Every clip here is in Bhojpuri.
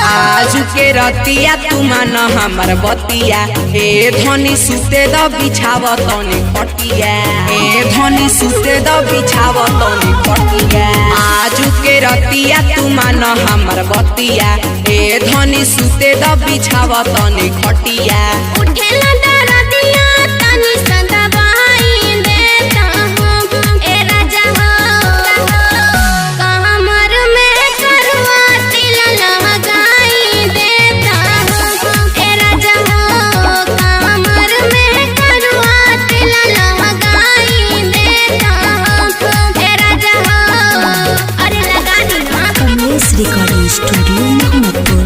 आजू के रतिया तू मान हमर बतिया हे धनी सुते द बिछाव तनी खटिया हे धनी सुते द बिछाव तनी खटिया आजू के रतिया तू मान हमर बतिया हे धनी सुते द बिछाव तनी खटिया उठेला दरदिया तनी संदबाई देता हूँ ए राजा हो कमर में करवा तिल लगाई देता हूँ ए राजा हो कमर में करवा तिल लगाई देता हूँ ए राजा हो अरे लगा दी ना कमलेश रिकॉर्डिंग स्टूडियो मोहम्मदपुर।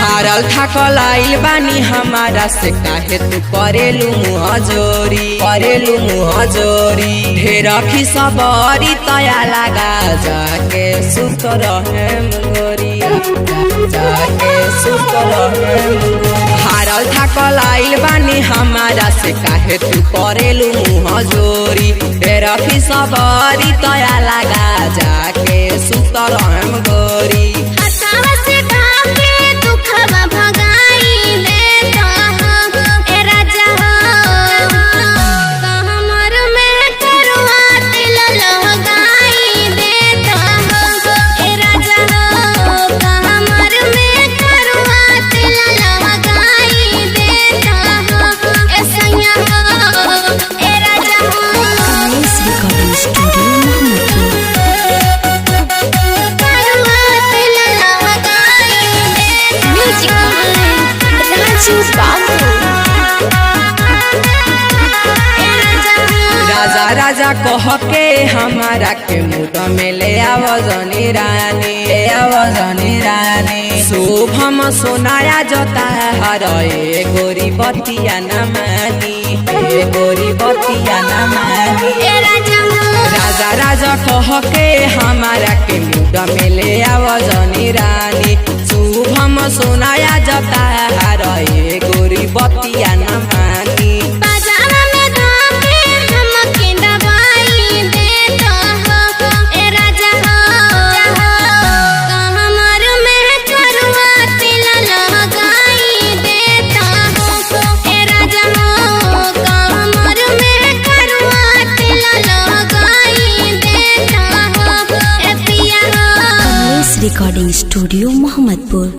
हारल थाकल आइल बानी हमारा से काहे तू करेलू मुँह जोरी ढेर खिसबरी तया लगा जाके सुत रहे गोरी जाके सुत रहे हारल थाकल आइल बानी हमारा से काहे तू करेलू मुँह जोरी ढेर खिसबरी तया लगा जाके सुत रहे गोरी राजा राजा कह के हमारा के मुद में ले आवजनी रानी शुभम सुनाया जोता हर ए गोरी बतिया न मानी ए गोरी बतिया न मानी राजा राजा कह के हमारा के मुद में ले आवजनी रानी शुभम सुनाया जोता हर ए गोरी बतिया न मानी रिकॉर्डिंग स्टूडियो मोहम्मदपुर।